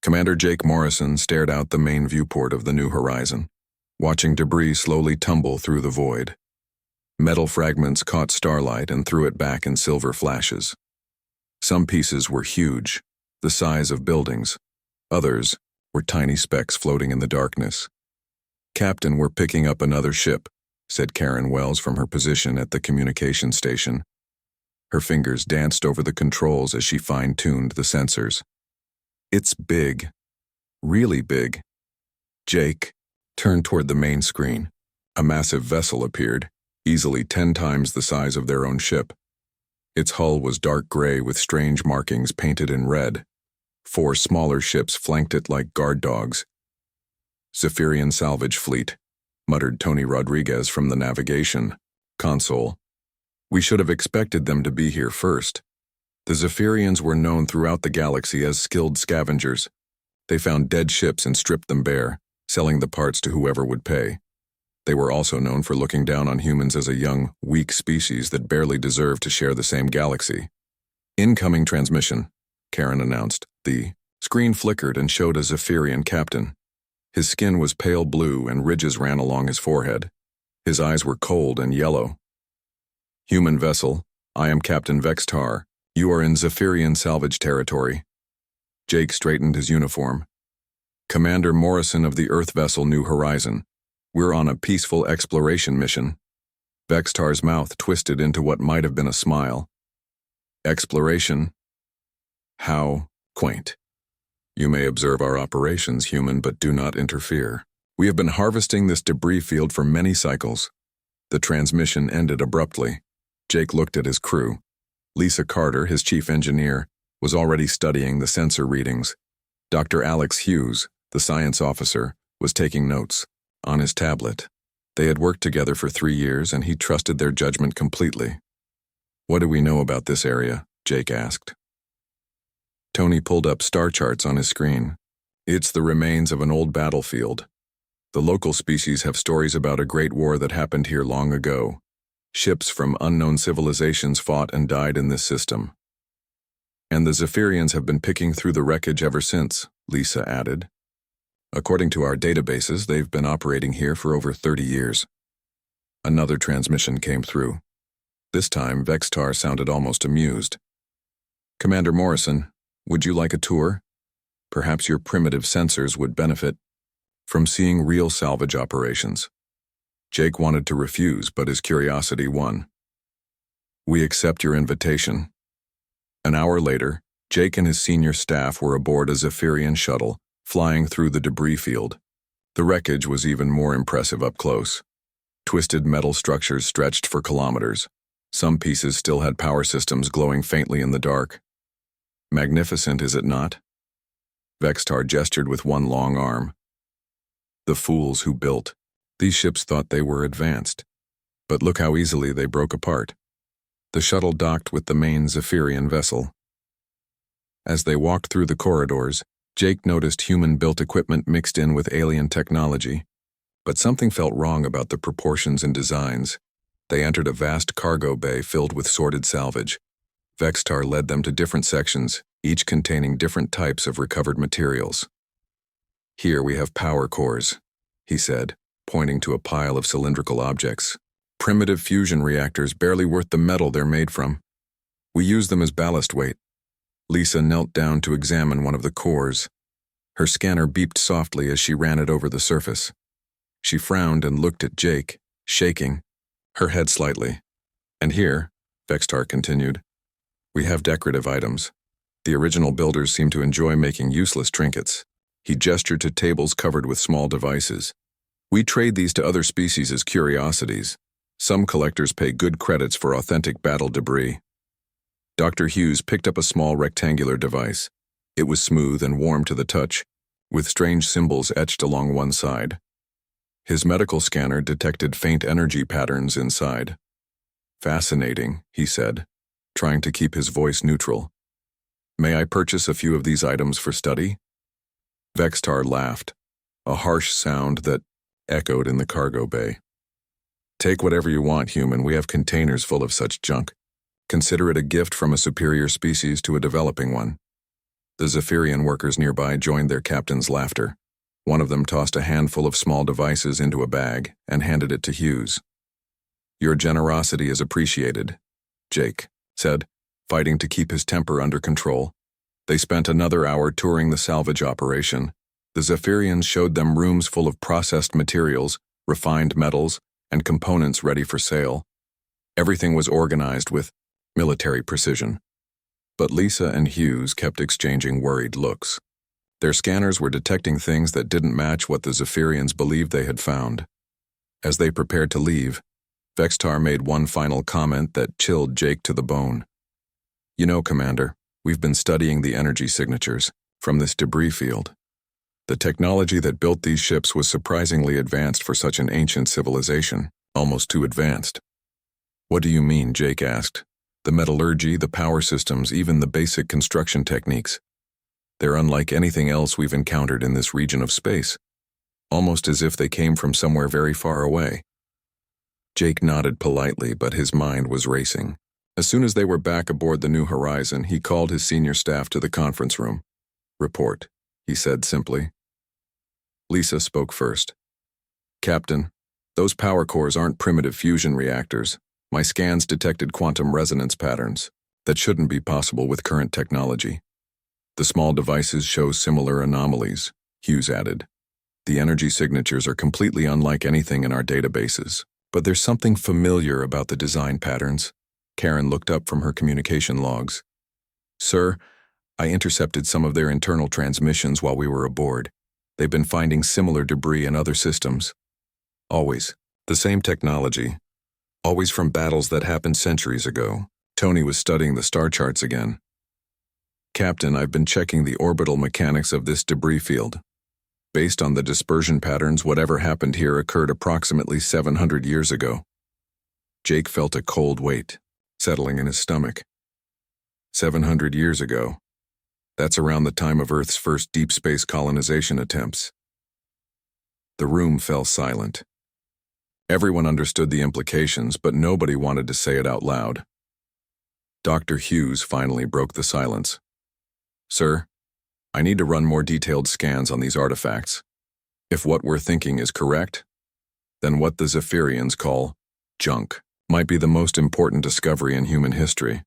Commander Jake Morrison stared out the main viewport of the new horizon, watching debris slowly tumble through the void. Metal fragments caught starlight and threw it back in silver flashes. Some pieces were huge, the size of buildings. Others were tiny specks floating in the darkness. "Captain, we're picking up another ship," said Karen Wells from her position at the communication station. Her fingers danced over the controls as she fine-tuned the sensors. "It's big. Really big." Jake turned toward the main screen. A massive vessel appeared, easily 10 times the size of their own ship. Its hull was dark gray with strange markings painted in red. 4 smaller ships flanked it like guard dogs. "Zephyrian salvage fleet," muttered Tony Rodriguez from the navigation console. "We should have expected them to be here first." The Zephyrians were known throughout the galaxy as skilled scavengers. They found dead ships and stripped them bare, selling the parts to whoever would pay. They were also known for looking down on humans as a young, weak species that barely deserved to share the same galaxy. "Incoming transmission," Karen announced. The screen flickered and showed a Zephyrian captain. His skin was pale blue and ridges ran along his forehead. His eyes were cold and yellow. "Human vessel, I am Captain Vextar. You are in Zephyrian salvage territory." Jake straightened his uniform. "Commander Morrison of the Earth vessel New Horizon. We're on a peaceful exploration mission." Vextar's mouth twisted into what might have been a smile. "Exploration? How quaint. You may observe our operations, human, but do not interfere. We have been harvesting this debris field for many cycles." The transmission ended abruptly. Jake looked at his crew. Lisa Carter, his chief engineer, was already studying the sensor readings. Dr. Alex Hughes, the science officer, was taking notes on his tablet. They had worked together for 3 years, and he trusted their judgment completely. "What do we know about this area?" Jake asked. Tony pulled up star charts on his screen. "It's the remains of an old battlefield. The local species have stories about a great war that happened here long ago. Ships from unknown civilizations fought and died in this system. And the Zephyrians have been picking through the wreckage ever since," Lisa added. "According to our databases, they've been operating here for over 30 years. Another transmission came through. This time, Vextar sounded almost amused. "Commander Morrison, would you like a tour? Perhaps your primitive sensors would benefit from seeing real salvage operations." Jake wanted to refuse, but his curiosity won. "We accept your invitation." An hour later, Jake and his senior staff were aboard a Zephyrian shuttle, flying through the debris field. The wreckage was even more impressive up close. Twisted metal structures stretched for kilometers. Some pieces still had power systems glowing faintly in the dark. "Magnificent, is it not?" Vextar gestured with one long arm. "The fools who built these ships thought they were advanced. But look how easily they broke apart." The shuttle docked with the main Zephyrian vessel. As they walked through the corridors, Jake noticed human-built equipment mixed in with alien technology. But something felt wrong about the proportions and designs. They entered a vast cargo bay filled with sorted salvage. Vextar led them to different sections, each containing different types of recovered materials. "Here we have power cores," he said, pointing to a pile of cylindrical objects. "Primitive fusion reactors barely worth the metal they're made from. We use them as ballast weight." Lisa knelt down to examine one of the cores. Her scanner beeped softly as she ran it over the surface. She frowned and looked at Jake, shaking her head slightly. "And here," Vextar continued, "we have decorative items. The original builders seem to enjoy making useless trinkets." He gestured to tables covered with small devices. "We trade these to other species as curiosities. Some collectors pay good credits for authentic battle debris." Dr. Hughes picked up a small rectangular device. It was smooth and warm to the touch, with strange symbols etched along one side. His medical scanner detected faint energy patterns inside. "Fascinating," he said, trying to keep his voice neutral. "May I purchase a few of these items for study?" Vextar laughed, a harsh sound that echoed in the cargo bay. "Take whatever you want, human. We have containers full of such junk. Consider it a gift from a superior species to a developing one." The Zephyrian workers nearby joined their captain's laughter. One of them tossed a handful of small devices into a bag and handed it to Hughes. "Your generosity is appreciated," Jake said, fighting to keep his temper under control. They spent another hour touring the salvage operation. The Zephyrians showed them rooms full of processed materials, refined metals, and components ready for sale. Everything was organized with military precision. But Lisa and Hughes kept exchanging worried looks. Their scanners were detecting things that didn't match what the Zephyrians believed they had found. As they prepared to leave, Vextar made one final comment that chilled Jake to the bone. "You know, Commander, we've been studying the energy signatures from this debris field. The technology that built these ships was surprisingly advanced for such an ancient civilization, almost too advanced." "What do you mean?" Jake asked. "The metallurgy, the power systems, even the basic construction techniques. They're unlike anything else we've encountered in this region of space, almost as if they came from somewhere very far away." Jake nodded politely, but his mind was racing. As soon as they were back aboard the New Horizon, he called his senior staff to the conference room. "Report," he said simply. Lisa spoke first. "Captain, those power cores aren't primitive fusion reactors. My scans detected quantum resonance patterns that shouldn't be possible with current technology. The small devices show similar anomalies," Hughes added. "The energy signatures are completely unlike anything in our databases. But there's something familiar about the design patterns." Karen looked up from her communication logs. "Sir, I intercepted some of their internal transmissions while we were aboard. They've been finding similar debris in other systems. Always the same technology. Always from battles that happened centuries ago." Tony was studying the star charts again. "Captain, I've been checking the orbital mechanics of this debris field. Based on the dispersion patterns, whatever happened here occurred approximately 700 years ago." Jake felt a cold weight settling in his stomach. 700 years ago. That's around the time of Earth's first deep space colonization attempts. The room fell silent. Everyone understood the implications, but nobody wanted to say it out loud. Dr. Hughes finally broke the silence. "Sir, I need to run more detailed scans on these artifacts. If what we're thinking is correct, then what the Zephyrians call junk might be the most important discovery in human history."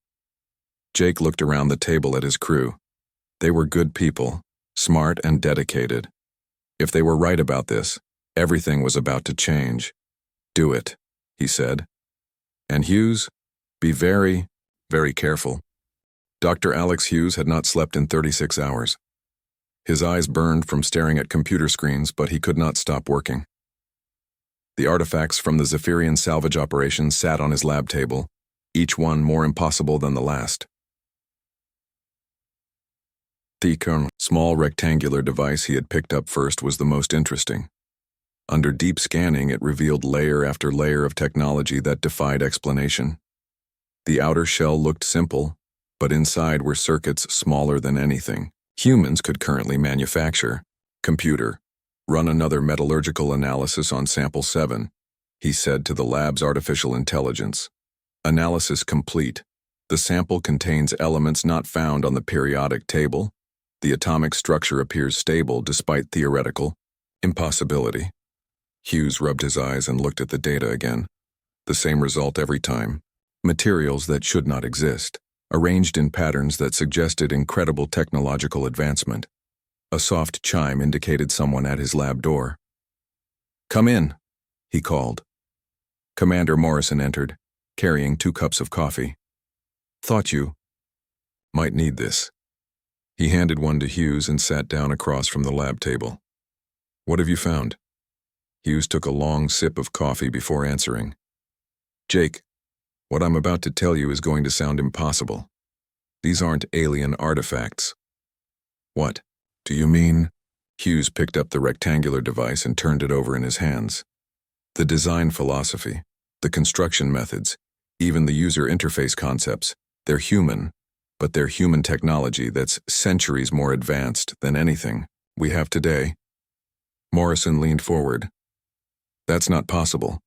Jake looked around the table at his crew. They were good people, smart and dedicated. If they were right about this, everything was about to change. "Do it," he said. "And Hughes, be very, very careful." Dr. Alex Hughes had not slept in 36 hours. His eyes burned from staring at computer screens, but he could not stop working. The artifacts from the Zephyrian salvage operation sat on his lab table, each one more impossible than the last. The small rectangular device he had picked up first was the most interesting. Under deep scanning, it revealed layer after layer of technology that defied explanation. The outer shell looked simple, but inside were circuits smaller than anything humans could currently manufacture. "Computer, run another metallurgical analysis on sample 7, he said to the lab's artificial intelligence. "Analysis complete. The sample contains elements not found on the periodic table. The atomic structure appears stable despite theoretical impossibility." Hughes rubbed his eyes and looked at the data again. The same result every time. Materials that should not exist, arranged in patterns that suggested incredible technological advancement. A soft chime indicated someone at his lab door. "Come in," he called. Commander Morrison entered, carrying 2 cups of coffee. "Thought you might need this." He handed one to Hughes and sat down across from the lab table. "What have you found?" Hughes took a long sip of coffee before answering. "Jake, what I'm about to tell you is going to sound impossible. These aren't alien artifacts." "What do you mean?" Hughes picked up the rectangular device and turned it over in his hands. "The design philosophy, the construction methods, even the user interface concepts, they're human, but they're human technology that's centuries more advanced than anything we have today." Morrison leaned forward. "That's not possible.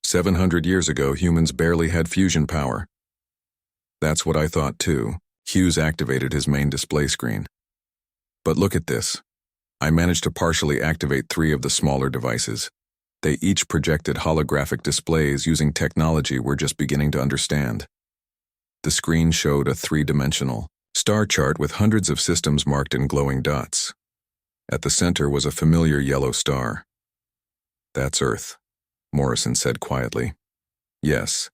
700 years ago, humans barely had fusion power." "That's what I thought too," Hughes activated his main display screen. But look at this. I managed to partially activate 3 of the smaller devices. They each projected holographic displays using technology we're just beginning to understand. The screen showed a 3-dimensional star chart with hundreds of systems marked in glowing dots. At the center was a familiar yellow star. "That's Earth," Morrison said quietly. "Yes.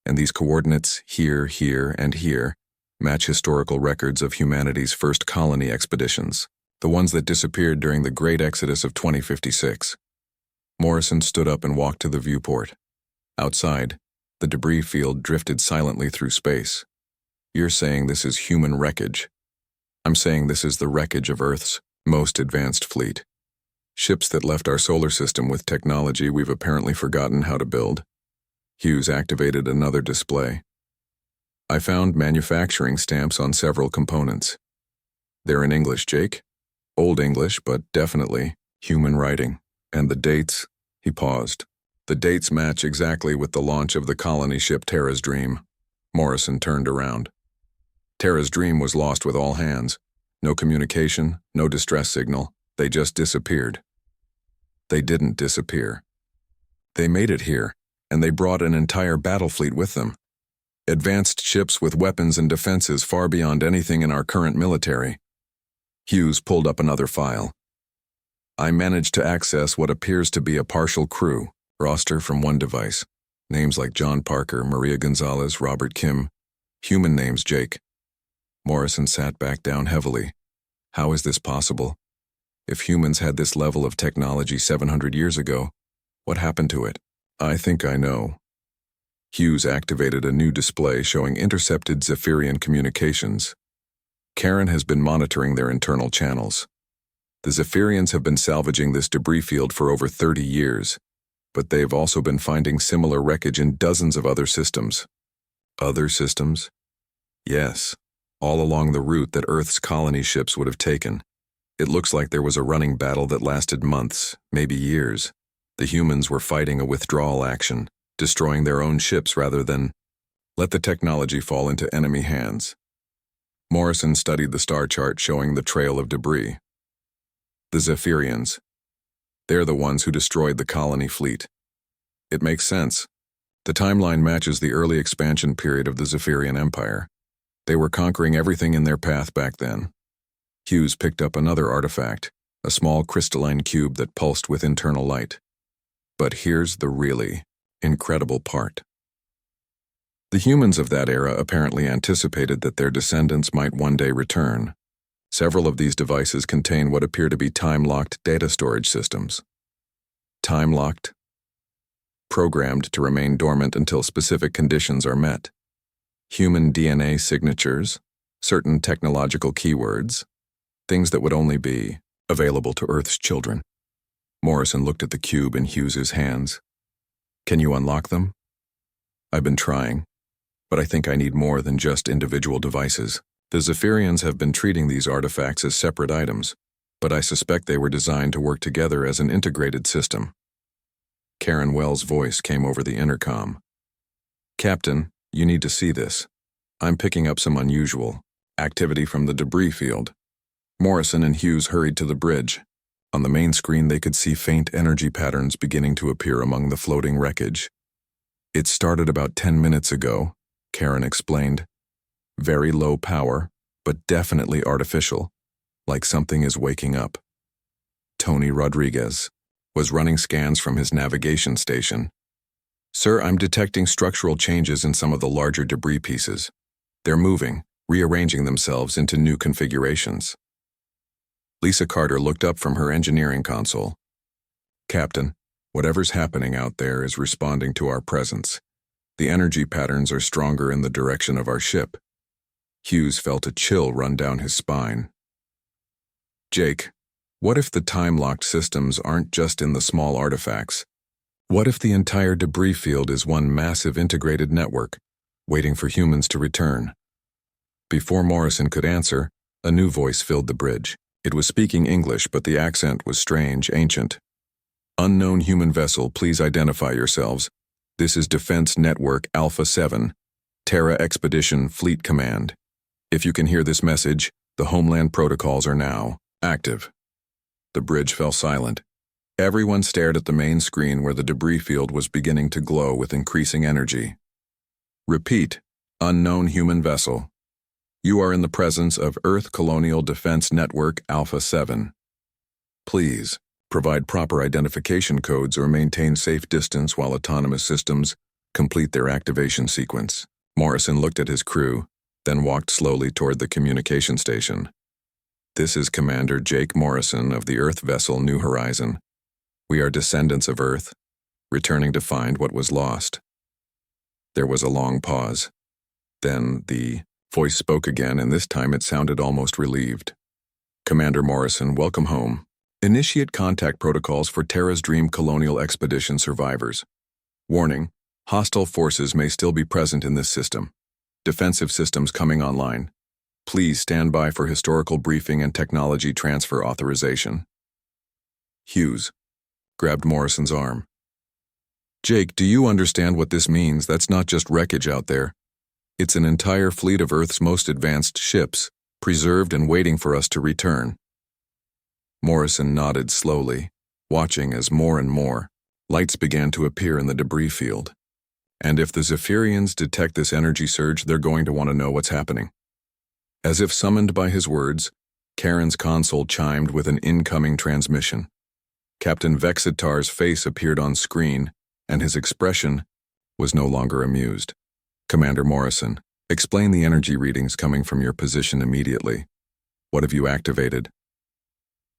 And these coordinates, here, here, and here, match historical records of humanity's first colony expeditions, the ones that disappeared during the Great Exodus of 2056. Morrison stood up and walked to the viewport. Outside, the debris field drifted silently through space. "You're saying this is human wreckage. I'm saying this is the wreckage of Earth's most advanced fleet. Ships that left our solar system with technology we've apparently forgotten how to build." Hughes activated another display. "I found manufacturing stamps on several components. They're in English, Jake. Old English, but definitely human writing. And the dates," he paused. "The dates match exactly with the launch of the colony ship Terra's Dream." Morrison turned around. Terra's Dream was lost with all hands. No communication, no distress signal. They just disappeared. They didn't disappear. They made it here, and they brought an entire battle fleet with them. Advanced ships with weapons and defenses far beyond anything in our current military. Hughes pulled up another file. "I managed to access what appears to be a partial crew roster from one device. Names like John Parker, Maria Gonzalez, Robert Kim. Human names, Jake." Morrison sat back down heavily. How is this possible? If humans had this level of technology 700 years ago, what happened to it? "I think I know." Hughes activated a new display showing intercepted Zephyrian communications. Karen has been monitoring their internal channels. The Zephyrians have been salvaging this debris field for over 30 years, but they've also been finding similar wreckage in dozens of other systems. Other systems? Yes, all along the route that Earth's colony ships would have taken. It looks like there was a running battle that lasted months, maybe years. The humans were fighting a withdrawal action, destroying their own ships rather than let the technology fall into enemy hands. Morrison studied the star chart showing the trail of debris. The Zephyrians. They're the ones who destroyed the colony fleet. It makes sense. The timeline matches the early expansion period of the Zephyrian Empire. They were conquering everything in their path back then. Hughes picked up another artifact, a small crystalline cube that pulsed with internal light. But here's the really incredible part. The humans of that era apparently anticipated that their descendants might one day return. Several of these devices contain what appear to be time-locked data storage systems. Time-locked? Programmed to remain dormant until specific conditions are met. Human DNA signatures, certain technological keywords, things that would only be available to Earth's children. Morrison looked at the cube in Hughes's hands. "Can you unlock them?" "I've been trying, but I think I need more than just individual devices. The Zephyrians have been treating these artifacts as separate items, but I suspect they were designed to work together as an integrated system." Karen Wells' voice came over the intercom. "Captain, you need to see this. I'm picking up some unusual activity from the debris field." Morrison and Hughes hurried to the bridge. On the main screen they could see faint energy patterns beginning to appear among the floating wreckage. "It started about 10 minutes ago," Karen explained. "Very low power, but definitely artificial, like something is waking up." Tony Rodriguez was running scans from his navigation station. "Sir, I'm detecting structural changes in some of the larger debris pieces. They're moving, rearranging themselves into new configurations." Lisa Carter looked up from her engineering console. "Captain, whatever's happening out there is responding to our presence. The energy patterns are stronger in the direction of our ship." Hughes felt a chill run down his spine. "Jake, what if the time-locked systems aren't just in the small artifacts? What if the entire debris field is one massive integrated network, waiting for humans to return?" Before Morrison could answer, a new voice filled the bridge. It was speaking English, but the accent was strange, ancient. "Unknown human vessel, please identify yourselves. This is Defense Network Alpha 7, Terra Expedition Fleet Command. If you can hear this message, the Homeland protocols are now active. The bridge fell silent. Everyone stared at the main screen where the debris field was beginning to glow with increasing energy. Repeat, unknown human vessel. You are in the presence of Earth Colonial Defense Network Alpha 7. Please, provide proper identification codes or maintain safe distance while autonomous systems complete their activation sequence. Morrison looked at his crew, then walked slowly toward the communication station. This is Commander Jake Morrison of the Earth vessel New Horizon. We are descendants of Earth, returning to find what was lost. There was a long pause. Then the voice spoke again, and this time it sounded almost relieved. Commander Morrison, welcome home. Initiate contact protocols for Terra's Dream Colonial Expedition survivors. Warning, hostile forces may still be present in this system. Defensive systems coming online. Please stand by for historical briefing and technology transfer authorization. Hughes grabbed Morrison's arm. Jake, do you understand what this means? That's not just wreckage out there. It's an entire fleet of Earth's most advanced ships, preserved and waiting for us to return. Morrison nodded slowly, watching as more and more lights began to appear in the debris field. And if the Zephyrians detect this energy surge, they're going to want to know what's happening. As if summoned by his words, Karen's console chimed with an incoming transmission. Captain Vexitar's face appeared on screen, and his expression was no longer amused. Commander Morrison, explain the energy readings coming from your position immediately. What have you activated?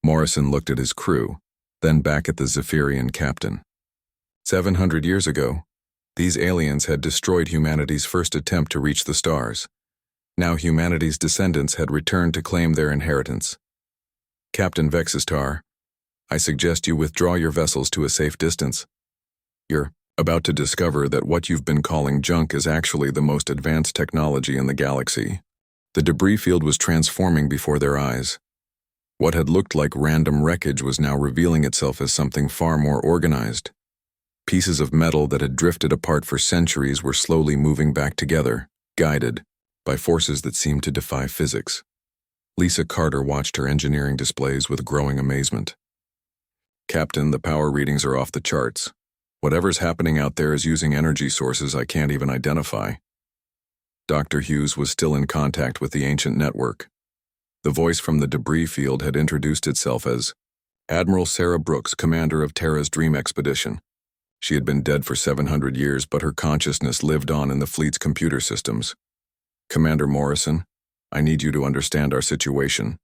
Morrison looked at his crew, then back at the Zephyrian captain. 700 years ago, these aliens had destroyed humanity's first attempt to reach the stars. Now humanity's descendants had returned to claim their inheritance. Captain Vexistar, I suggest you withdraw your vessels to a safe distance. You're about to discover that what you've been calling junk is actually the most advanced technology in the galaxy. The debris field was transforming before their eyes. What had looked like random wreckage was now revealing itself as something far more organized. Pieces of metal that had drifted apart for centuries were slowly moving back together, guided by forces that seemed to defy physics. Lisa Carter watched her engineering displays with growing amazement. Captain, the power readings are off the charts. Whatever's happening out there is using energy sources I can't even identify. Dr. Hughes was still in contact with the ancient network. The voice from the debris field had introduced itself as Admiral Sarah Brooks, commander of Terra's Dream Expedition. She had been dead for 700 years, but her consciousness lived on in the fleet's computer systems. Commander Morrison, I need you to understand our situation.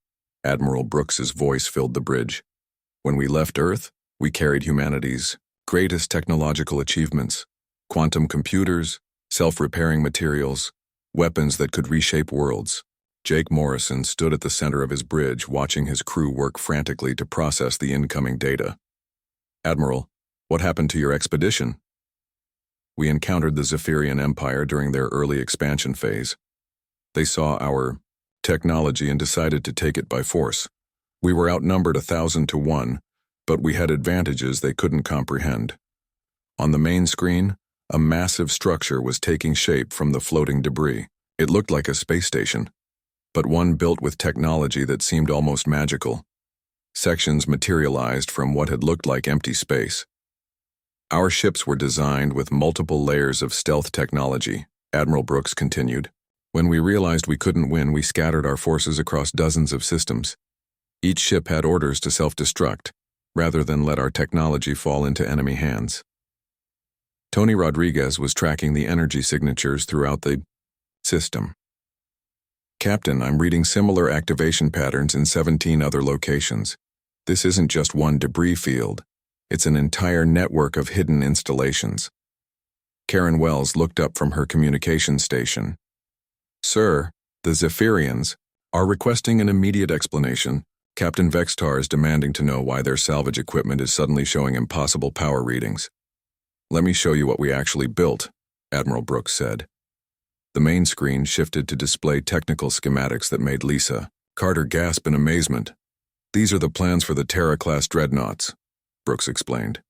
Admiral Brooks's voice filled the bridge. When we left Earth, we carried humanity's greatest technological achievements: quantum computers, self-repairing materials, weapons that could reshape worlds. Jake Morrison stood at the center of his bridge, watching his crew work frantically to process the incoming data. Admiral, what happened to your expedition? We encountered the Zephyrian Empire during their early expansion phase. They saw our technology and decided to take it by force. We were outnumbered 1,000 to 1, but we had advantages they couldn't comprehend. On the main screen, a massive structure was taking shape from the floating debris. It looked like a space station, but one built with technology that seemed almost magical. Sections materialized from what had looked like empty space. Our ships were designed with multiple layers of stealth technology, Admiral Brooks continued. When we realized we couldn't win, we scattered our forces across dozens of systems. Each ship had orders to self-destruct, rather than let our technology fall into enemy hands. Tony Rodriguez was tracking the energy signatures throughout the system. Captain, I'm reading similar activation patterns in 17 other locations. This isn't just one debris field. It's an entire network of hidden installations. Karen Wells looked up from her communication station. Sir, the Zephyrians are requesting an immediate explanation. Captain Vextar is demanding to know why their salvage equipment is suddenly showing impossible power readings. Let me show you what we actually built, Admiral Brooks said. The main screen shifted to display technical schematics that made Lisa Carter gasp in amazement. These are the plans for the Terra-class dreadnoughts, Brooks explained.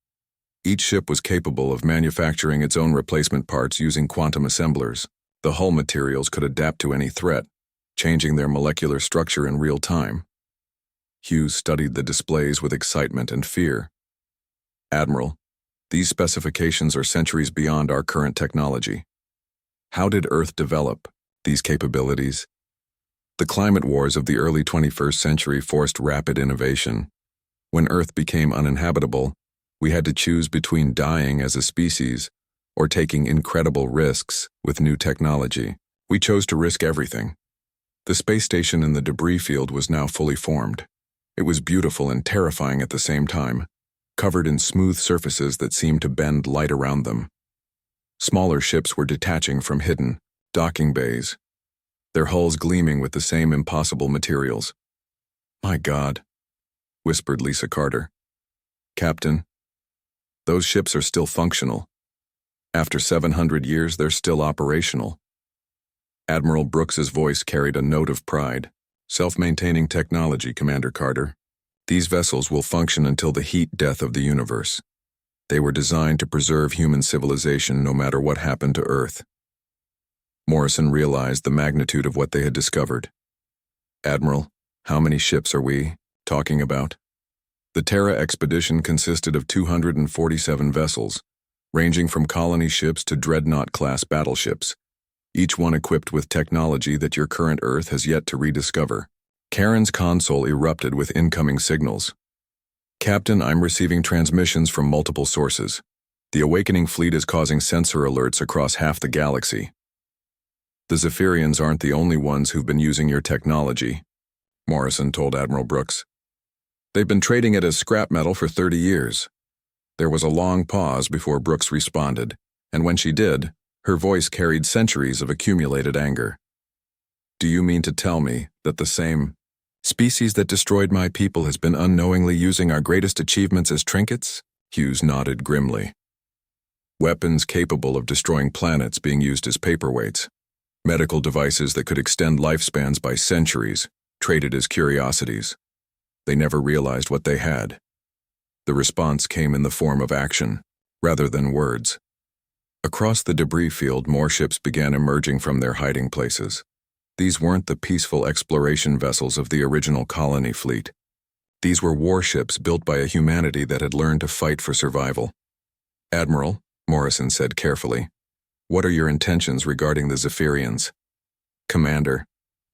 Each ship was capable of manufacturing its own replacement parts using quantum assemblers. The hull materials could adapt to any threat. changing their molecular structure in real time. Hughes studied the displays with excitement and fear. Admiral, these specifications are centuries beyond our current technology. How did Earth develop these capabilities? The climate wars of the early 21st century forced rapid innovation. When Earth became uninhabitable, we had to choose between dying as a species or taking incredible risks with new technology. We chose to risk everything. The space station in the debris field was now fully formed. It was beautiful and terrifying at the same time, covered in smooth surfaces that seemed to bend light around them. Smaller ships were detaching from hidden docking bays, their hulls gleaming with the same impossible materials. "My God," whispered Lisa Carter. "Captain, those ships are still functional. After 700 years, they're still operational." Admiral Brooks's voice carried a note of pride. "Self-maintaining technology, Commander Carter. These vessels will function until the heat death of the universe. They were designed to preserve human civilization no matter what happened to Earth." Morrison realized the magnitude of what they had discovered. "Admiral, how many ships are we talking about?" The Terra expedition consisted of 247 vessels, ranging from colony ships to dreadnought-class battleships, each one equipped with technology that your current Earth has yet to rediscover. Karen's console erupted with incoming signals. "Captain, I'm receiving transmissions from multiple sources. The awakening fleet is causing sensor alerts across half the galaxy. The Zephyrians aren't the only ones who've been using your technology," Morrison told Admiral Brooks. "They've been trading it as scrap metal for 30 years. There was a long pause before Brooks responded, and when she did, her voice carried centuries of accumulated anger. "Do you mean to tell me that the same species that destroyed my people has been unknowingly using our greatest achievements as trinkets?" Hughes nodded grimly. "Weapons capable of destroying planets being used as paperweights. Medical devices that could extend lifespans by centuries, traded as curiosities. They never realized what they had. The response came in the form of action, rather than words." Across the debris field, more ships began emerging from their hiding places. These weren't the peaceful exploration vessels of the original colony fleet. These were warships built by a humanity that had learned to fight for survival. "Admiral," Morrison said carefully, "what are your intentions regarding the Zephyrians?" "Commander,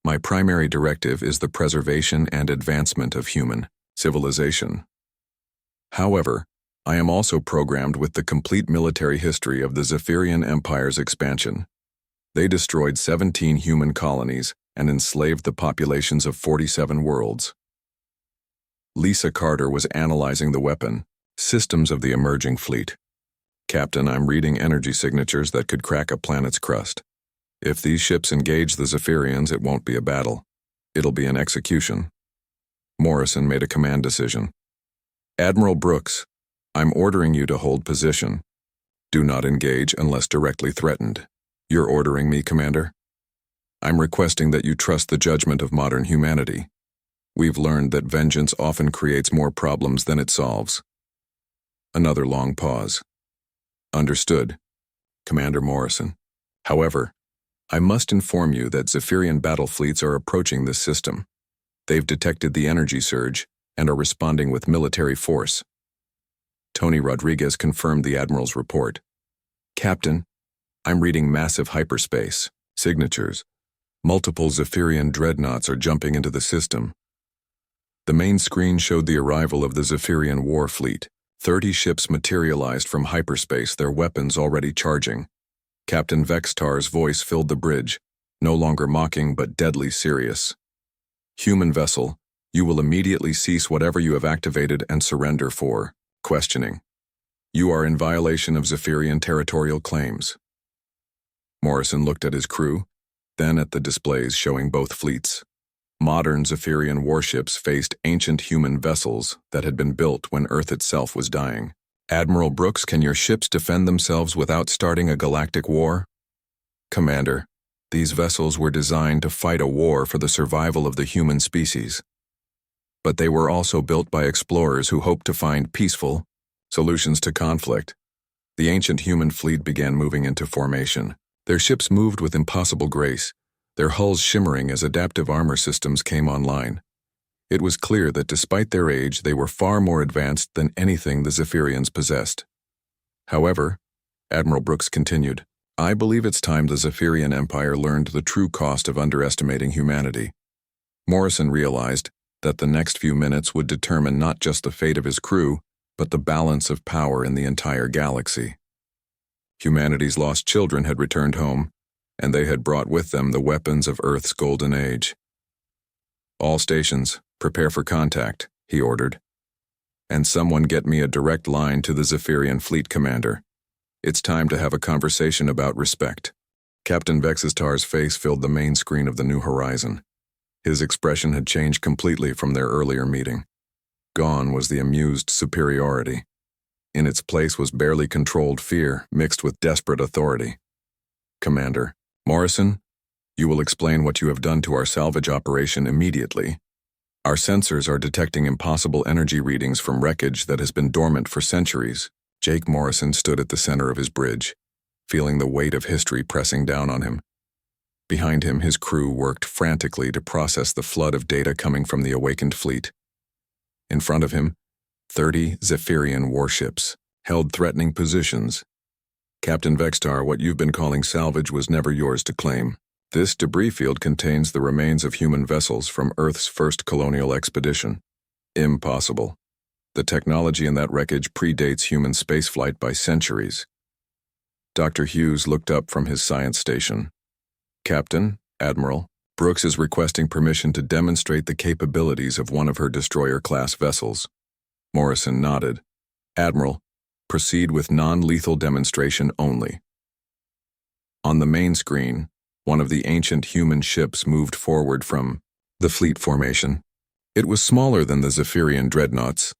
my primary directive is the preservation and advancement of human civilization. However, I am also programmed with the complete military history of the Zephyrian Empire's expansion. They destroyed 17 human colonies and enslaved the populations of 47 worlds." Lisa Carter was analyzing the weapon systems of the emerging fleet. "Captain, I'm reading energy signatures that could crack a planet's crust. If these ships engage the Zephyrians, it won't be a battle. It'll be an execution." Morrison made a command decision. "Admiral Brooks, I'm ordering you to hold position. Do not engage unless directly threatened." "You're ordering me, Commander?" "I'm requesting that you trust the judgment of modern humanity. We've learned that vengeance often creates more problems than it solves." Another long pause. "Understood, Commander Morrison. However, I must inform you that Zephyrian battle fleets are approaching this system. They've detected the energy surge and are responding with military force." Tony Rodriguez confirmed the Admiral's report. "Captain, I'm reading massive hyperspace signatures. Multiple Zephyrian dreadnoughts are jumping into the system." The main screen showed the arrival of the Zephyrian war fleet. 30 ships materialized from hyperspace, their weapons already charging. Captain Vextar's voice filled the bridge, no longer mocking but deadly serious. "Human vessel, you will immediately cease whatever you have activated and surrender for questioning. You are in violation of Zephyrian territorial claims." Morrison looked at his crew, then at the displays showing both fleets. Modern Zephyrian warships faced ancient human vessels that had been built when Earth itself was dying. "Admiral Brooks, can your ships defend themselves without starting a galactic war?" "Commander, these vessels were designed to fight a war for the survival of the human species. But they were also built by explorers who hoped to find peaceful solutions to conflict." The ancient human fleet began moving into formation. Their ships moved with impossible grace, their hulls shimmering as adaptive armor systems came online. It was clear that despite their age, they were far more advanced than anything the Zephyrians possessed. However, Admiral Brooks continued, I believe it's time the Zephyrian Empire learned the true cost of underestimating humanity. Morrison realized that the next few minutes would determine not just the fate of his crew, but the balance of power in the entire galaxy. Humanity's lost children had returned home, and they had brought with them the weapons of Earth's golden age. All stations, prepare for contact, he ordered. And someone get me a direct line to the Zephyrian fleet commander. It's time to have a conversation about respect. Captain Vexistar's face filled the main screen of the New Horizon. His expression had changed completely from their earlier meeting. Gone was the amused superiority. In its place was barely controlled fear mixed with desperate authority. Commander, Morrison, you will explain what you have done to our salvage operation immediately. Our sensors are detecting impossible energy readings from wreckage that has been dormant for centuries. Jake Morrison stood at the center of his bridge, feeling the weight of history pressing down on him. Behind him, his crew worked frantically to process the flood of data coming from the awakened fleet. In front of him, 30 Zephyrian warships held threatening positions. Captain Vextar, what you've been calling salvage was never yours to claim. This debris field contains the remains of human vessels from Earth's first colonial expedition. Impossible. The technology in that wreckage predates human spaceflight by centuries. Dr. Hughes looked up from his science station. Captain, Admiral, Brooks is requesting permission to demonstrate the capabilities of one of her destroyer-class vessels. Morrison nodded. Admiral, proceed with non-lethal demonstration only. On the main screen, one of the ancient human ships moved forward from the fleet formation. It was smaller than the Zephyrian dreadnoughts,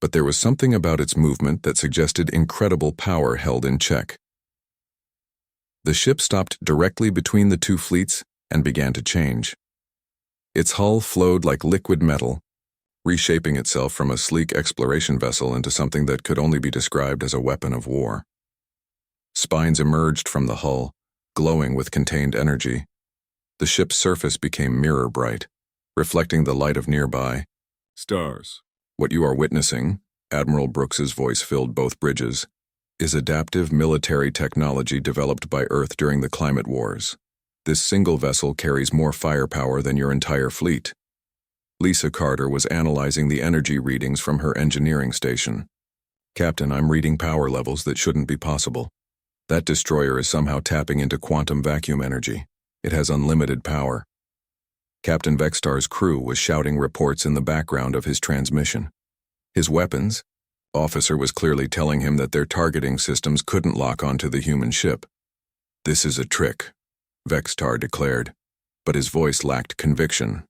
but there was something about its movement that suggested incredible power held in check. The ship stopped directly between the two fleets and began to change. Its hull flowed like liquid metal, reshaping itself from a sleek exploration vessel into something that could only be described as a weapon of war. Spines emerged from the hull, glowing with contained energy. The ship's surface became mirror bright, reflecting the light of nearby stars. What you are witnessing, Admiral Brooks's voice filled both bridges, is adaptive military technology developed by Earth during the climate wars. This single vessel carries more firepower than your entire fleet. Lisa Carter was analyzing the energy readings from her engineering station. Captain, I'm reading power levels that shouldn't be possible. That destroyer is somehow tapping into quantum vacuum energy. It has unlimited power. Captain Vextar's crew was shouting reports in the background of his transmission. His weapons, officer was clearly telling him that their targeting systems couldn't lock onto the human ship. This is a trick, Vextar declared, but his voice lacked conviction.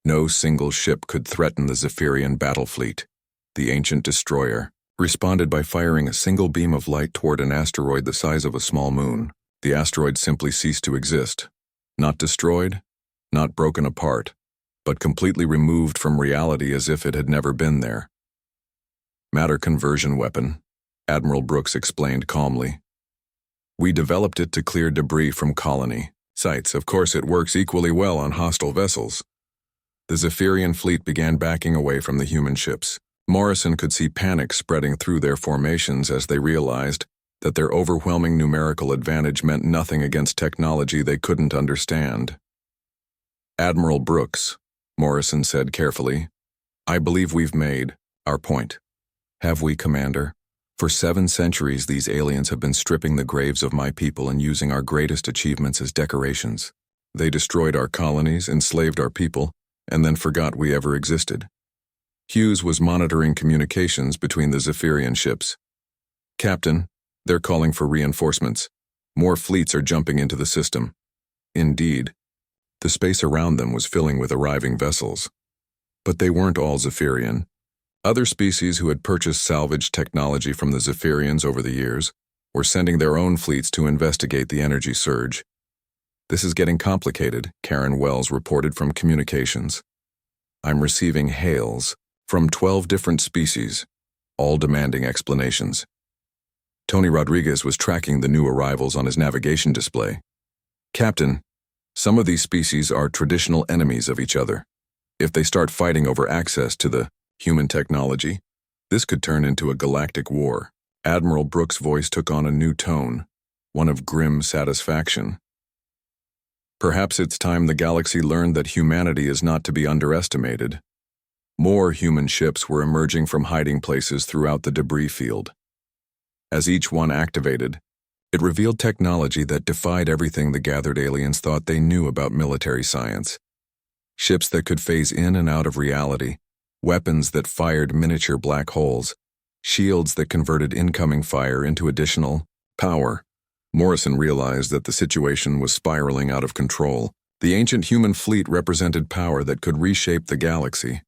No single ship could threaten the Zephyrian battle fleet. The ancient destroyer responded by firing a single beam of light toward an asteroid the size of a small moon. The asteroid simply ceased to exist. Not destroyed, not broken apart, but completely removed from reality as if it had never been there. Matter conversion weapon, Admiral Brooks explained calmly. We developed it to clear debris from colony sites. Of course, it works equally well on hostile vessels. The Zephyrian fleet began backing away from the human ships. Morrison could see panic spreading through their formations as they realized that their overwhelming numerical advantage meant nothing against technology they couldn't understand. Admiral Brooks, Morrison said carefully, I believe we've made our point. Have we, Commander? For 7 centuries, these aliens have been stripping the graves of my people and using our greatest achievements as decorations. They destroyed our colonies, enslaved our people, and then forgot we ever existed. Hughes was monitoring communications between the Zephyrian ships. Captain, they're calling for reinforcements. More fleets are jumping into the system. Indeed, the space around them was filling with arriving vessels. But they weren't all Zephyrian. Other species who had purchased salvage technology from the Zephyrians over the years were sending their own fleets to investigate the energy surge. This is getting complicated, Karen Wells reported from communications. I'm receiving hails from 12 different species, all demanding explanations. Tony Rodriguez was tracking the new arrivals on his navigation display. Captain, Some of these species are traditional enemies of each other. If they start fighting over access to the human technology, this could turn into a galactic war. Admiral Brooks' voice took on a new tone, one of grim satisfaction. Perhaps it's time the galaxy learned that humanity is not to be underestimated. More human ships were emerging from hiding places throughout the debris field. As each one activated, it revealed technology that defied everything the gathered aliens thought they knew about military science. Ships that could phase in and out of reality, weapons that fired miniature black holes, shields that converted incoming fire into additional power. Morrison realized that the situation was spiraling out of control. The ancient human fleet represented power that could reshape the galaxy,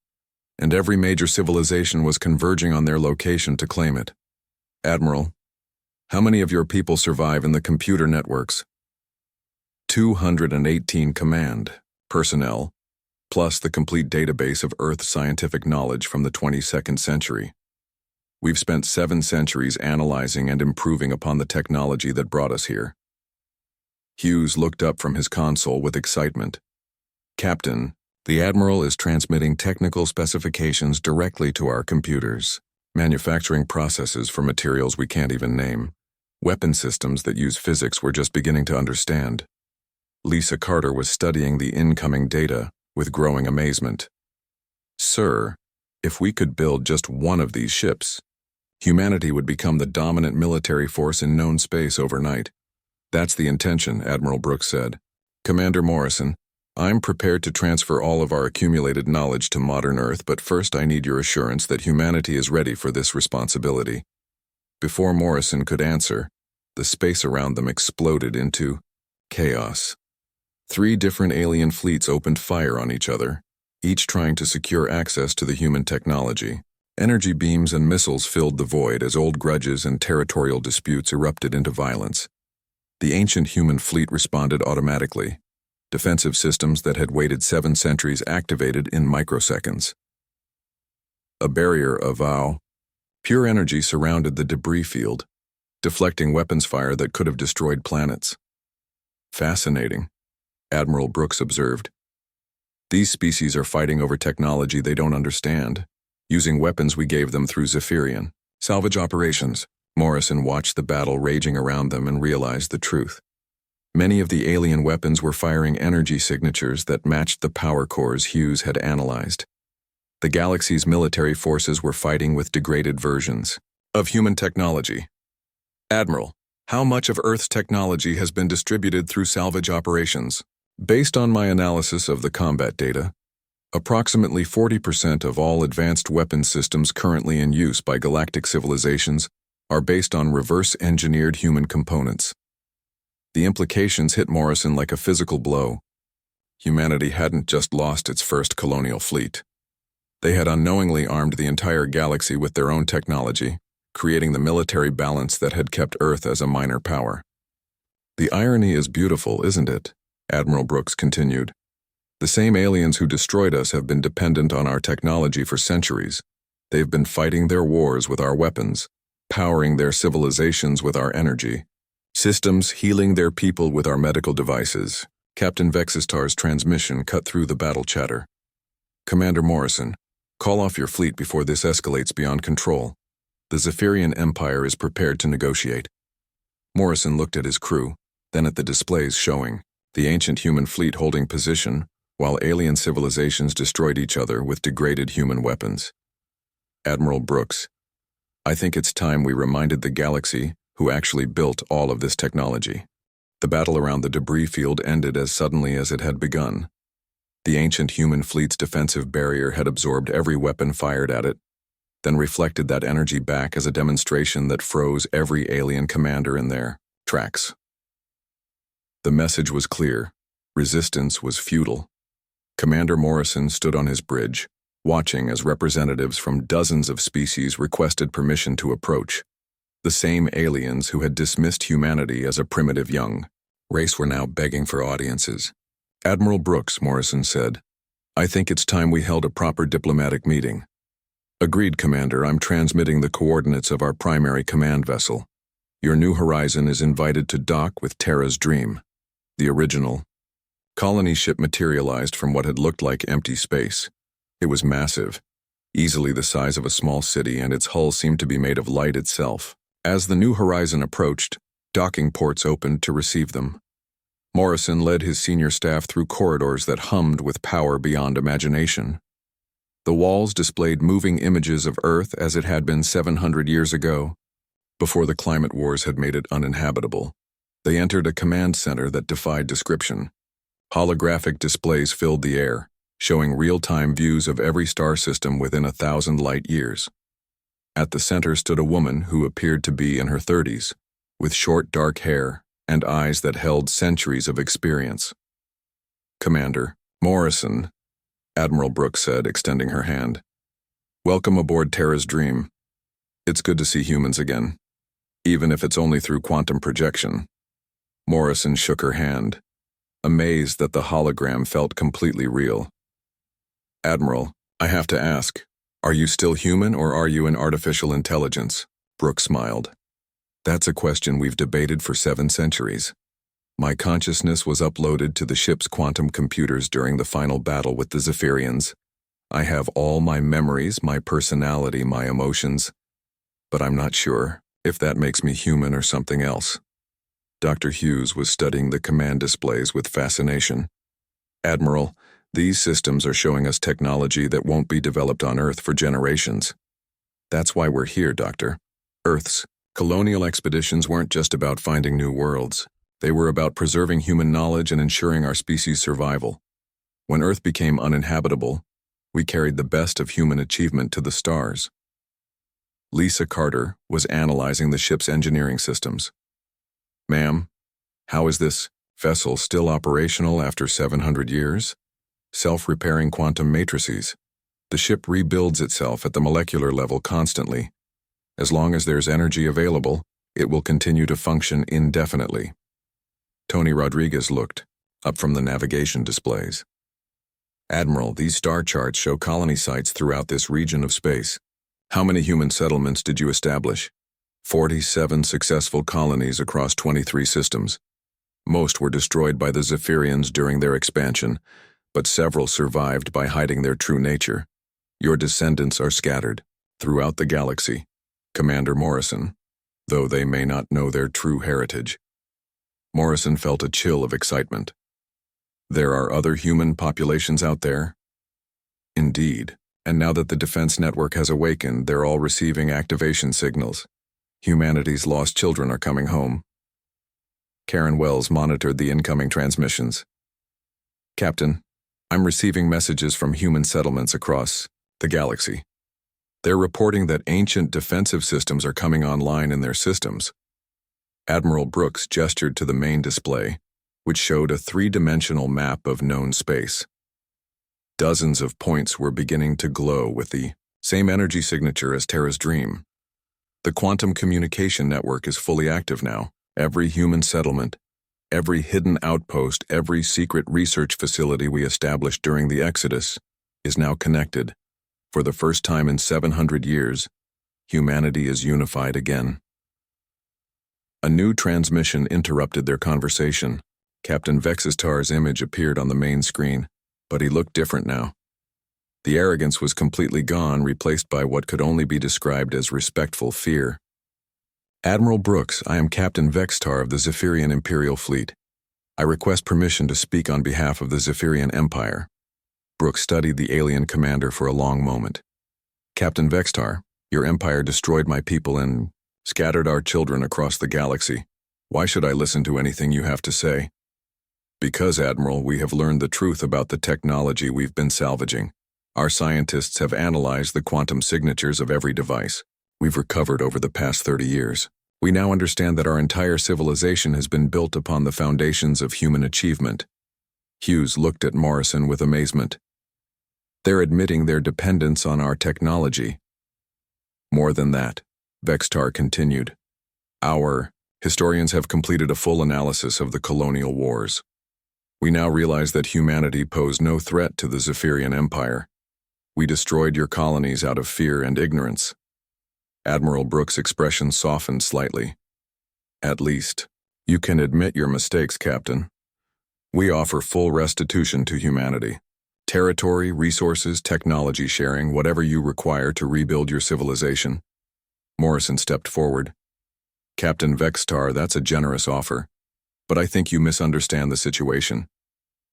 and every major civilization was converging on their location to claim it. Admiral, how many of your people survive in the computer networks? 218 command personnel, plus the complete database of Earth scientific knowledge from the 22nd century. We've spent 7 centuries analyzing and improving upon the technology that brought us here. Hughes looked up from his console with excitement. Captain, the Admiral is transmitting technical specifications directly to our computers. Manufacturing processes for materials we can't even name. Weapon systems that use physics we're just beginning to understand. Lisa Carter was studying the incoming data with growing amazement. Sir, if we could build just one of these ships, humanity would become the dominant military force in known space overnight. That's the intention, Admiral Brooks said. Commander Morrison, I'm prepared to transfer all of our accumulated knowledge to modern Earth, but first I need your assurance that humanity is ready for this responsibility. Before Morrison could answer, the space around them exploded into chaos. 3 different alien fleets opened fire on each other, each trying to secure access to the human technology. Energy beams and missiles filled the void as old grudges and territorial disputes erupted into violence. The ancient human fleet responded automatically. Defensive systems that had waited 7 centuries activated in microseconds. A barrier of pure energy surrounded the debris field, deflecting weapons fire that could have destroyed planets. Fascinating, Admiral Brooks observed. These species are fighting over technology they don't understand, using weapons we gave them through Zephyrian salvage operations. Morrison watched the battle raging around them and realized the truth. Many of the alien weapons were firing energy signatures that matched the power cores Hughes had analyzed. The galaxy's military forces were fighting with degraded versions of human technology. Admiral, how much of Earth's technology has been distributed through salvage operations? Based on my analysis of the combat data, approximately 40% of all advanced weapon systems currently in use by galactic civilizations are based on reverse-engineered human components. The implications hit Morrison like a physical blow. Humanity hadn't just lost its first colonial fleet. They had unknowingly armed the entire galaxy with their own technology, creating the military balance that had kept Earth as a minor power. The irony is beautiful, isn't it? Admiral Brooks continued. The same aliens who destroyed us have been dependent on our technology for centuries. They've been fighting their wars with our weapons, powering their civilizations with our energy, systems healing their people with our medical devices. Captain Vexistar's transmission cut through the battle chatter. Commander Morrison, call off your fleet before this escalates beyond control. The Zephyrian Empire is prepared to negotiate. Morrison looked at his crew, then at the displays showing the ancient human fleet holding position, while alien civilizations destroyed each other with degraded human weapons. Admiral Brooks, I think it's time we reminded the galaxy who actually built all of this technology. The battle around the debris field ended as suddenly as it had begun. The ancient human fleet's defensive barrier had absorbed every weapon fired at it, then reflected that energy back as a demonstration that froze every alien commander in their tracks. The message was clear. Resistance was futile. Commander Morrison stood on his bridge, watching as representatives from dozens of species requested permission to approach. The same aliens who had dismissed humanity as a primitive young race were now begging for audiences. Admiral Brooks, Morrison said, I think it's time we held a proper diplomatic meeting. Agreed, Commander. I'm transmitting the coordinates of our primary command vessel. Your New Horizon is invited to dock with Terra's Dream, the original Colony ship materialized from what had looked like empty space. It was massive, easily the size of a small city, and its hull seemed to be made of light itself. As the New Horizon approached, docking ports opened to receive them. Morrison led his senior staff through corridors that hummed with power beyond imagination. The walls displayed moving images of Earth as it had been 700 years ago, before the climate wars had made it uninhabitable. They entered a command center that defied description. Holographic displays filled the air, showing real-time views of every star system within 1,000 light years. At the center stood a woman who appeared to be in her 30s, with short dark hair and eyes that held centuries of experience. "Commander Morrison," Admiral Brooks said, extending her hand. "Welcome aboard Terra's Dream. It's good to see humans again, even if it's only through quantum projection." Morrison shook her hand, amazed that the hologram felt completely real. "Admiral, I have to ask, are you still human or are you an artificial intelligence?" Brooks smiled. "That's a question we've debated for 7 centuries. My consciousness was uploaded to the ship's quantum computers during the final battle with the Zephyrians. I have all my memories, my personality, my emotions, but I'm not sure if that makes me human or something else." Dr. Hughes was studying the command displays with fascination. "Admiral, these systems are showing us technology that won't be developed on Earth for generations. That's why we're here, Doctor. Earth's colonial expeditions weren't just about finding new worlds. They were about preserving human knowledge and ensuring our species' survival. When Earth became uninhabitable, we carried the best of human achievement to the stars." Lisa Carter was analyzing the ship's engineering systems. "Ma'am, how is this vessel still operational after 700 years? Self-repairing quantum matrices. The ship rebuilds itself at the molecular level constantly. As long as there's energy available, it will continue to function indefinitely." Tony Rodriguez looked up from the navigation displays. "Admiral, these star charts show colony sites throughout this region of space. How many human settlements did you establish?" 47 successful colonies across 23 systems. Most were destroyed by the Zephyrians during their expansion, but several survived by hiding their true nature. Your descendants are scattered throughout the galaxy, Commander Morrison, though they may not know their true heritage." Morrison felt a chill of excitement. "There are other human populations out there?" "Indeed, and now that the defense network has awakened, they're all receiving activation signals. Humanity's lost children are coming home." Karen Wells monitored the incoming transmissions. "Captain, I'm receiving messages from human settlements across the galaxy. They're reporting that ancient defensive systems are coming online in their systems." Admiral Brooks gestured to the main display, which showed a 3-dimensional map of known space. Dozens of points were beginning to glow with the same energy signature as Terra's Dream. "The quantum communication network is fully active now. Every human settlement, every hidden outpost, every secret research facility we established during the Exodus is now connected. For the first time in 700 years, humanity is unified again." A new transmission interrupted their conversation. Captain Vexistar's image appeared on the main screen, but he looked different now. The arrogance was completely gone, replaced by what could only be described as respectful fear. "Admiral Brooks, I am Captain Vextar of the Zephyrian Imperial Fleet. I request permission to speak on behalf of the Zephyrian Empire." Brooks studied the alien commander for a long moment. "Captain Vextar, your empire destroyed my people and scattered our children across the galaxy. Why should I listen to anything you have to say?" "Because, Admiral, we have learned the truth about the technology we've been salvaging. Our scientists have analyzed the quantum signatures of every device we've recovered over the past 30 years. We now understand that our entire civilization has been built upon the foundations of human achievement." Hughes looked at Morrison with amazement. "They're admitting their dependence on our technology." "More than that," Vextar continued. "Our historians have completed a full analysis of the colonial wars. We now realize that humanity posed no threat to the Zephyrian Empire. We destroyed your colonies out of fear and ignorance." Admiral Brooks' expression softened slightly. "At least, you can admit your mistakes, Captain. We offer full restitution to humanity. Territory, resources, technology sharing, whatever you require to rebuild your civilization. Morrison stepped forward. Captain Vextar, that's a generous offer. But I think you misunderstand the situation.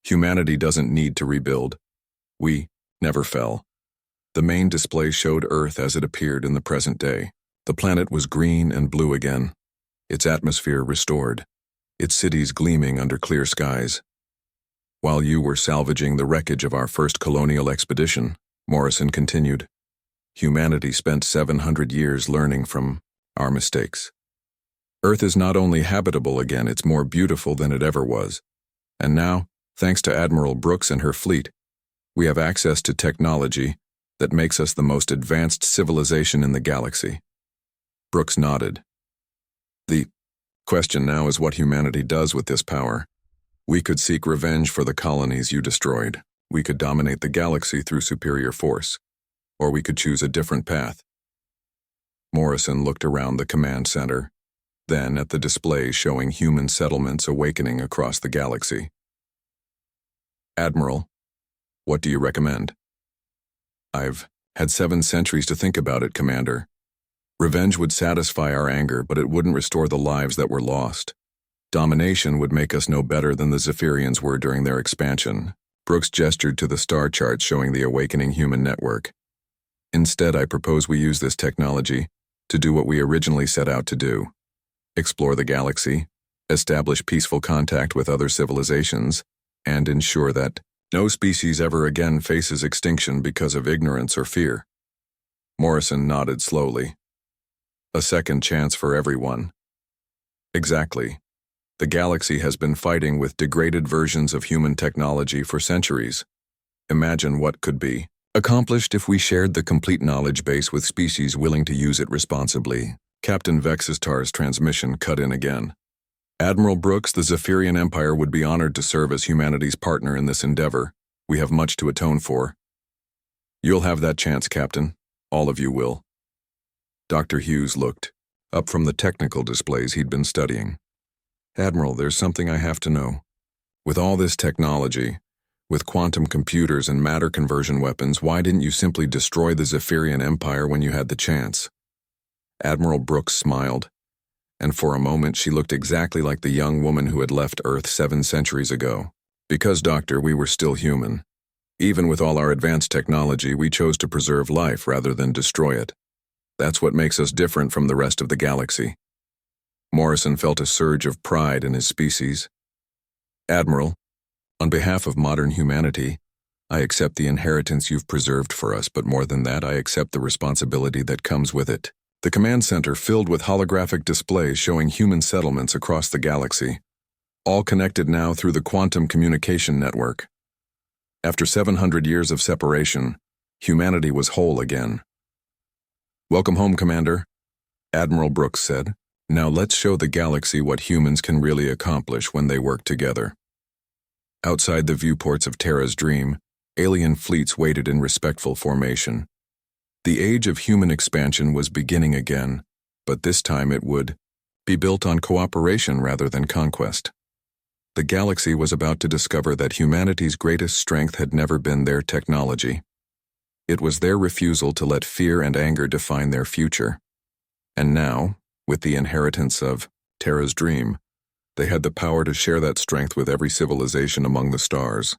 Humanity doesn't need to rebuild. We never fell. The main display showed Earth as it appeared in the present day. The planet was green and blue again, its atmosphere restored, its cities gleaming under clear skies. While you were salvaging the wreckage of our first colonial expedition, Morrison continued, humanity spent 700 years learning from our mistakes. Earth is not only habitable again, it's more beautiful than it ever was. And now, thanks to Admiral Brooks and her fleet, we have access to technology that makes us the most advanced civilization in the galaxy. Brooks nodded. The question now is what humanity does with this power. We could seek revenge for the colonies you destroyed. We could dominate the galaxy through superior force. Or we could choose a different path. Morrison looked around the command center, then at the display showing human settlements awakening across the galaxy. Admiral, what do you recommend? I've had 7 centuries to think about it, Commander. Revenge would satisfy our anger, but it wouldn't restore the lives that were lost. Domination would make us no better than the Zephyrians were during their expansion. Brooks gestured to the star chart showing the awakening human network. Instead, I propose we use this technology to do what we originally set out to do. Explore the galaxy, establish peaceful contact with other civilizations, and ensure that no species ever again faces extinction because of ignorance or fear. Morrison nodded slowly. A second chance for everyone. Exactly. The galaxy has been fighting with degraded versions of human technology for centuries. Imagine what could be accomplished if we shared the complete knowledge base with species willing to use it responsibly. Captain Vexistar's transmission cut in again. Admiral Brooks, the Zephyrian Empire would be honored to serve as humanity's partner in this endeavor. We have much to atone for. You'll have that chance, Captain. All of you will. Dr. Hughes looked up from the technical displays he'd been studying. Admiral, there's something I have to know. With all this technology, with quantum computers and matter conversion weapons, why didn't you simply destroy the Zephyrian Empire when you had the chance? Admiral Brooks smiled, and for a moment she looked exactly like the young woman who had left Earth 7 centuries ago. Because, Doctor, we were still human. Even with all our advanced technology, we chose to preserve life rather than destroy it. That's what makes us different from the rest of the galaxy. Morrison felt a surge of pride in his species. Admiral, on behalf of modern humanity, I accept the inheritance you've preserved for us, but more than that, I accept the responsibility that comes with it. The command center filled with holographic displays showing human settlements across the galaxy, all connected now through the quantum communication network. After 700 years of separation, humanity was whole again. Welcome home, Commander, Admiral Brooks said. Now let's show the galaxy what humans can really accomplish when they work together. Outside the viewports of Terra's Dream, alien fleets waited in respectful formation. The age of human expansion was beginning again, but this time it would be built on cooperation rather than conquest. The galaxy was about to discover that humanity's greatest strength had never been their technology. It was their refusal to let fear and anger define their future. And now, with the inheritance of Terra's Dream, they had the power to share that strength with every civilization among the stars.